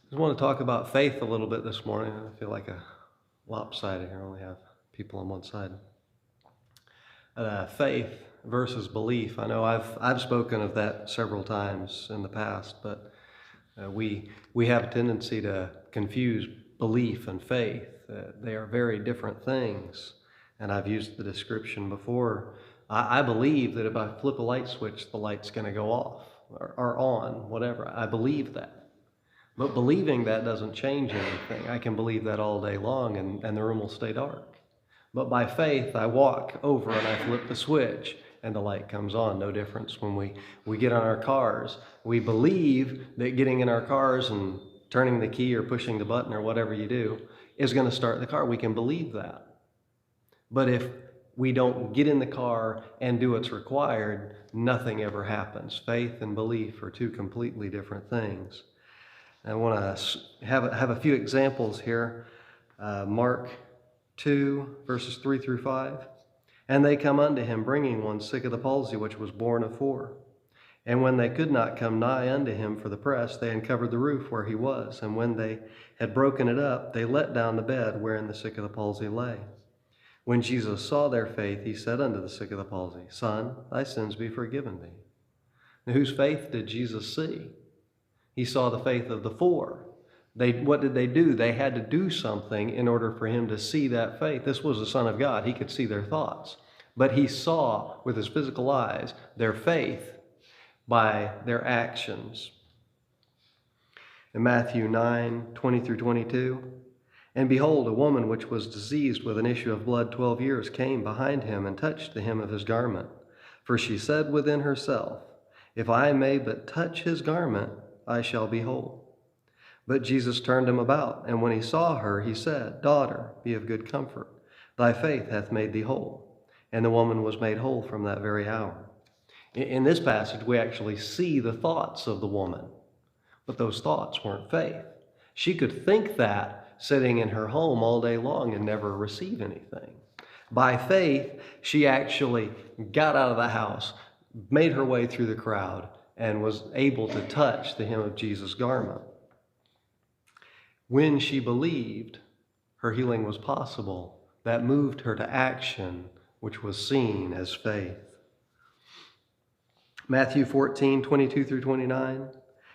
I just want to talk about faith a little bit this morning. I feel like a lopsided here. I only have people on one side. Faith versus belief. I know I've spoken of that several times in the past, but we have a tendency to confuse belief and faith. They are very different things, and I've used the description before. I believe that if I flip a light switch, the light's going to go off or on, whatever. I believe that. But believing that doesn't change anything. I can believe that all day long and the room will stay dark. But by faith, I walk over and I flip the switch and the light comes on. No difference when we get on our cars. We believe that getting in our cars and turning the key or pushing the button or whatever you do is going to start the car. We can believe that. But if we don't get in the car and do what's required, nothing ever happens. Faith and belief are two completely different things. I want to have a few examples here. Mark 2, verses 3 through 5. And they come unto him, bringing one sick of the palsy, which was borne of 4. And when they could not come nigh unto him for the press, they uncovered the roof where he was. And when they had broken it up, they let down the bed wherein the sick of the palsy lay. When Jesus saw their faith, he said unto the sick of the palsy, Son, thy sins be forgiven thee. Now, whose faith did Jesus see? He saw the faith of the 4. What did they do? They had to do something in order for him to see that faith. This was the Son of God. He could see their thoughts. But he saw with his physical eyes their faith by their actions. In Matthew 9, 20 through 22, And behold, a woman which was diseased with an issue of blood 12 years came behind him and touched the hem of his garment. For she said within herself, If I may but touch his garment, I shall be whole. But Jesus turned him about, and when he saw her, he said, Daughter, be of good comfort. Thy faith hath made thee whole. And the woman was made whole from that very hour. In this passage, we actually see the thoughts of the woman, but those thoughts weren't faith. She could think that sitting in her home all day long and never receive anything. By faith, she actually got out of the house, made her way through the crowd, and was able to touch the hem of Jesus' garment. When she believed, her healing was possible. That moved her to action, which was seen as faith. Matthew 14, 22 through 29.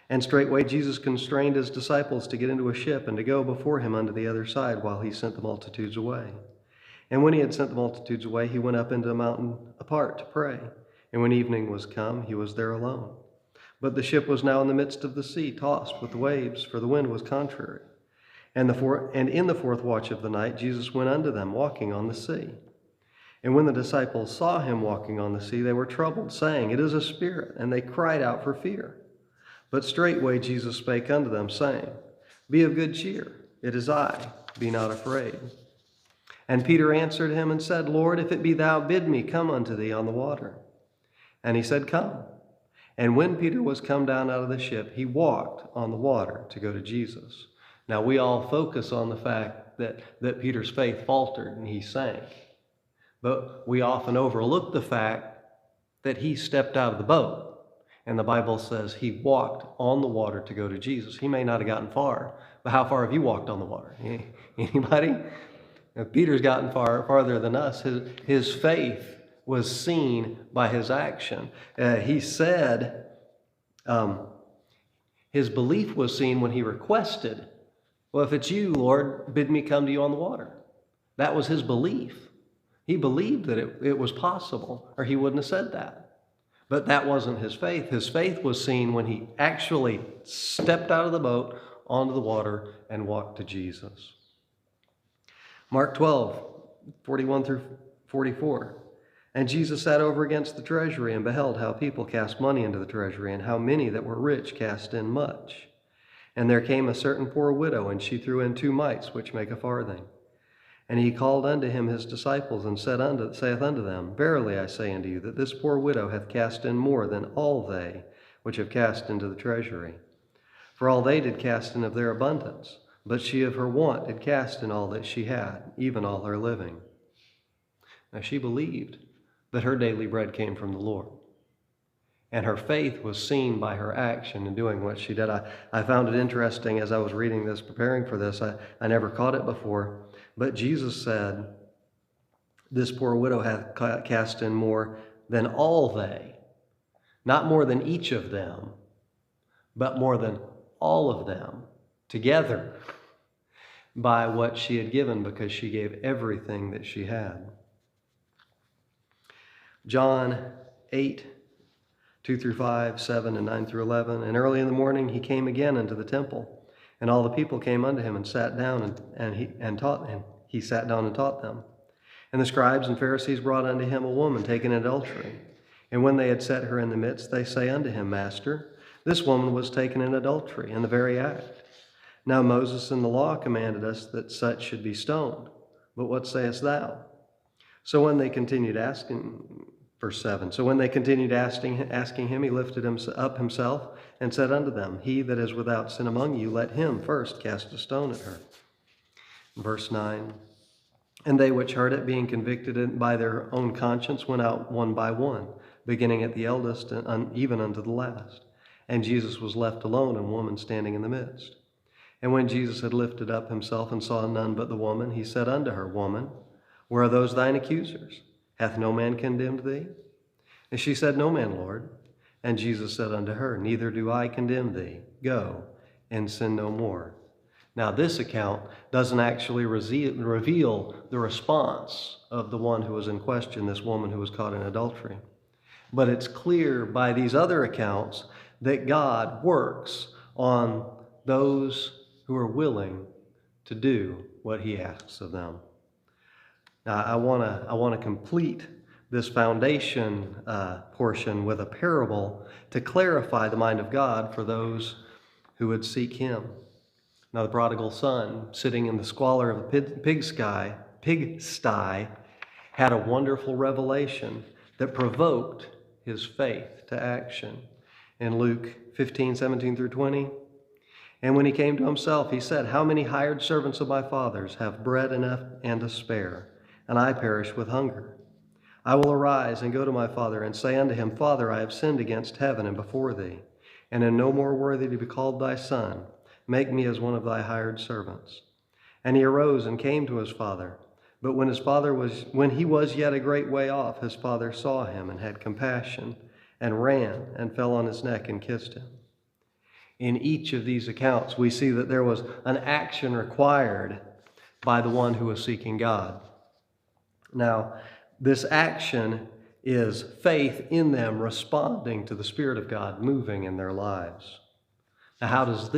And straightway Jesus constrained his disciples to get into a ship and to go before him unto the other side while he sent the multitudes away. And when he had sent the multitudes away, he went up into a mountain apart to pray. And when evening was come, he was there alone. But the ship was now in the midst of the sea, tossed with the waves, for the wind was contrary. And in the fourth watch of the night, Jesus went unto them, walking on the sea. And when the disciples saw him walking on the sea, they were troubled, saying, It is a spirit, and they cried out for fear. But straightway Jesus spake unto them, saying, Be of good cheer, it is I, be not afraid. And Peter answered him and said, Lord, if it be thou, bid me come unto thee on the water. And he said, Come. And when Peter was come down out of the ship, he walked on the water to go to Jesus. Now we all focus on the fact that Peter's faith faltered and he sank. But we often overlook the fact that he stepped out of the boat. And the Bible says he walked on the water to go to Jesus. He may not have gotten far, but how far have you walked on the water? Anybody? Now, Peter's gotten farther than us. His faith was seen by his action. He said his belief was seen when he requested, Well, if it's you, Lord, bid me come to you on the water. That was his belief. He believed that it was possible, or he wouldn't have said that. But that wasn't his faith. His faith was seen when he actually stepped out of the boat onto the water and walked to Jesus. Mark 12, 41 through 44. And Jesus sat over against the treasury and beheld how people cast money into the treasury, and how many that were rich cast in much. And there came a certain poor widow, and she threw in 2 mites, which make a farthing. And he called unto him his disciples, and saith unto them, Verily I say unto you, that this poor widow hath cast in more than all they which have cast into the treasury. For all they did cast in of their abundance, but she of her want did cast in all that she had, even all her living. Now she believed that her daily bread came from the Lord. And her faith was seen by her action in doing what she did. I found it interesting as I was reading this, preparing for this. I never caught it before. But Jesus said, "This poor widow hath cast in more than all they." Not more than each of them, but more than all of them together, by what she had given, because she gave everything that she had. John 8, 2 through 5, 7, and 9 through 11. And early in the morning he came again into the temple, and all the people came unto him and sat down and taught him. He sat down and taught them. And the scribes and Pharisees brought unto him a woman taken in adultery. And when they had set her in the midst, they say unto him, Master, this woman was taken in adultery in the very act. Now Moses in the law commanded us that such should be stoned. But what sayest thou? So when they continued asking, verse 7, so when they continued asking him, he lifted up himself and said unto them, He that is without sin among you, let him first cast a stone at her. Verse 9, and they which heard it, being convicted by their own conscience, went out one by one, beginning at the eldest and even unto the last. And Jesus was left alone, and a woman standing in the midst. And when Jesus had lifted up himself and saw none but the woman, he said unto her, Woman, where are those thine accusers? Hath no man condemned thee? And she said, No man, Lord. And Jesus said unto her, Neither do I condemn thee. Go, and sin no more. Now, this account doesn't actually reveal the response of the one who was in question, this woman who was caught in adultery. But it's clear by these other accounts that God works on those who are willing to do what he asks of them. Now, I want to complete this foundation portion with a parable to clarify the mind of God for those who would seek him. Now, the prodigal son, sitting in the squalor of the pigsty, had a wonderful revelation that provoked his faith to action. In Luke 15, 17 through 20, and when he came to himself, he said, How many hired servants of my father's have bread enough and to spare, and I perish with hunger? I will arise and go to my father and say unto him, Father, I have sinned against heaven and before thee, and am no more worthy to be called thy son. Make me as one of thy hired servants. And he arose and came to his father. But when he was yet a great way off, his father saw him and had compassion, and ran and fell on his neck and kissed him. In each of these accounts, we see that there was an action required by the one who was seeking God. Now, this action is faith in them responding to the Spirit of God moving in their lives. Now, how does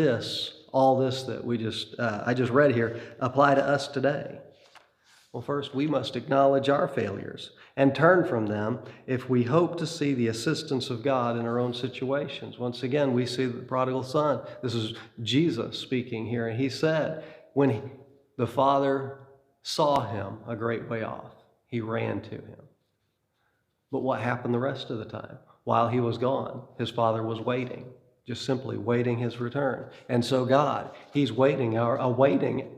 all this that I just read here, apply to us today? Well, first, we must acknowledge our failures and turn from them if we hope to see the assistance of God in our own situations. Once again, we see the prodigal son. This is Jesus speaking here, and he said, when the father saw him a great way off, he ran to him. But what happened the rest of the time? While he was gone, his father was waiting, just simply waiting his return. And so God, he's awaiting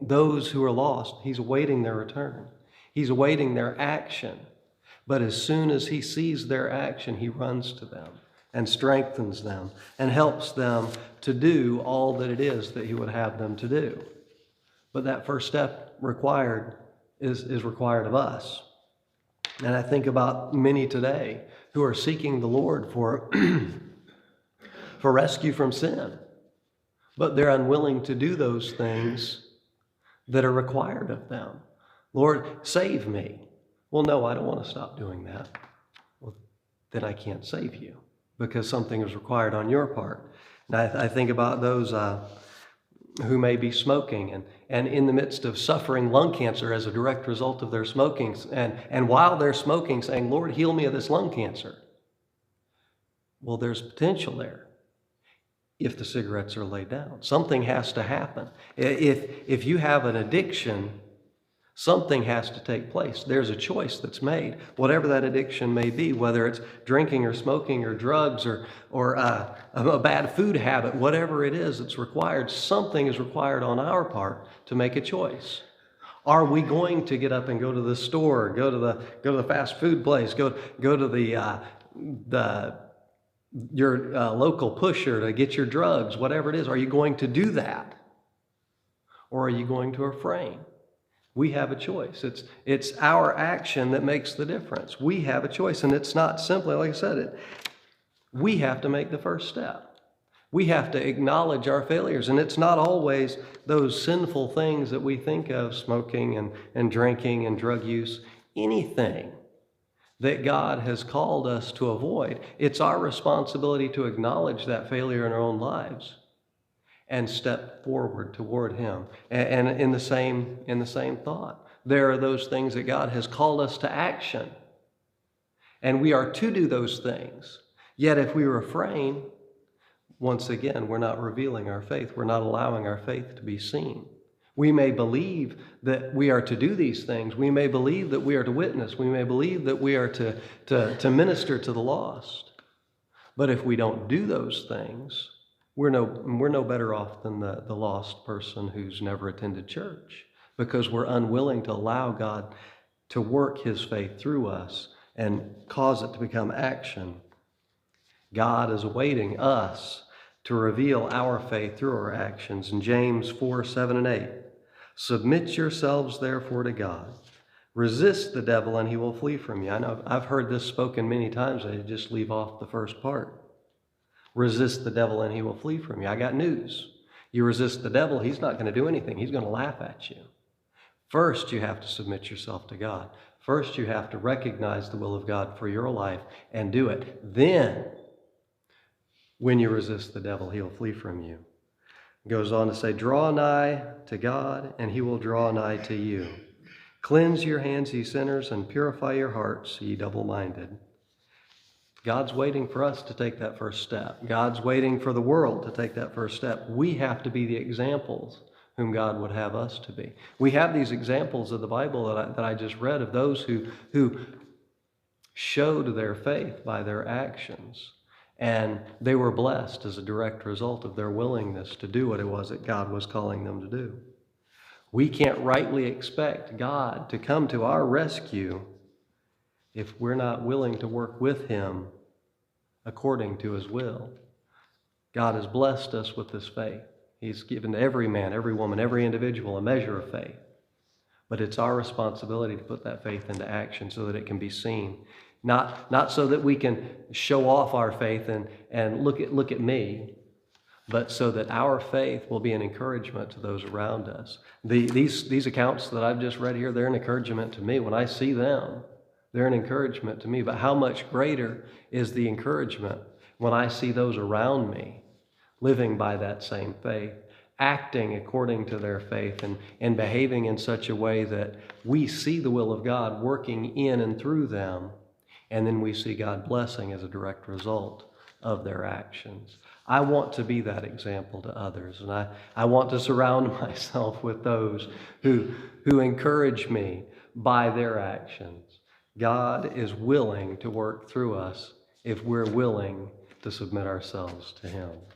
those who are lost. He's awaiting their return. He's awaiting their action. But as soon as he sees their action, he runs to them and strengthens them and helps them to do all that it is that he would have them to do. But that first step is required of us. And I think about many today who are seeking the Lord for rescue from sin, but they're unwilling to do those things that are required of them. Lord, save me. Well, no, I don't want to stop doing that. Well, then I can't save you because something is required on your part. And I think about those who may be smoking and in the midst of suffering lung cancer as a direct result of their smoking, and while they're smoking saying, Lord, heal me of this lung cancer. Well, there's potential there if the cigarettes are laid down. Something has to happen. If you have an addiction, something has to take place. There's a choice that's made, whatever that addiction may be, whether it's drinking or smoking or drugs or a bad food habit, whatever it is that's required, something is required on our part to make a choice. Are we going to get up and go to the store, go to the fast food place, go to the your local pusher to get your drugs, whatever it is. Are you going to do that? Or are you going to refrain? We have a choice. It's our action that makes the difference. We have a choice, and it's not simply, like I said, we have to make the first step. We have to acknowledge our failures, and it's not always those sinful things that we think of, smoking and drinking and drug use, anything that God has called us to avoid. It's our responsibility to acknowledge that failure in our own lives and step forward toward Him. And in the same thought, there are those things that God has called us to action, and we are to do those things. Yet if we refrain, once again, we're not revealing our faith. We're not allowing our faith to be seen. We may believe that we are to do these things. We may believe that we are to witness. We may believe that we are to minister to the lost. But if we don't do those things, we're no better off than the lost person who's never attended church, because we're unwilling to allow God to work His faith through us and cause it to become action. God is awaiting us to reveal our faith through our actions. In James 4:7-8, submit yourselves therefore to God. Resist the devil and he will flee from you. I know I've heard this spoken many times. I just leave off the first part. Resist the devil and he will flee from you. I got news. You resist the devil, he's not going to do anything. He's going to laugh at you. First, you have to submit yourself to God. First, you have to recognize the will of God for your life and do it. Then, when you resist the devil, he'll flee from you. It goes on to say, draw nigh to God, and he will draw nigh to you. Cleanse your hands, ye sinners, and purify your hearts, ye double-minded. God's waiting for us to take that first step. God's waiting for the world to take that first step. We have to be the examples whom God would have us to be. We have these examples of the Bible that I just read of those who showed their faith by their actions. And they were blessed as a direct result of their willingness to do what it was that God was calling them to do. We can't rightly expect God to come to our rescue if we're not willing to work with Him according to His will. God has blessed us with this faith. He's given to every man, every woman, every individual a measure of faith. But it's our responsibility to put that faith into action so that it can be seen. Not so that we can show off our faith and look at me, but so that our faith will be an encouragement to those around us. These accounts that I've just read here, they're an encouragement to me. When I see them, they're an encouragement to me. But how much greater is the encouragement when I see those around me living by that same faith, acting according to their faith, and behaving in such a way that we see the will of God working in and through them, and then we see God blessing as a direct result of their actions. I want to be that example to others, and I want to surround myself with those who encourage me by their actions. God is willing to work through us if we're willing to submit ourselves to Him.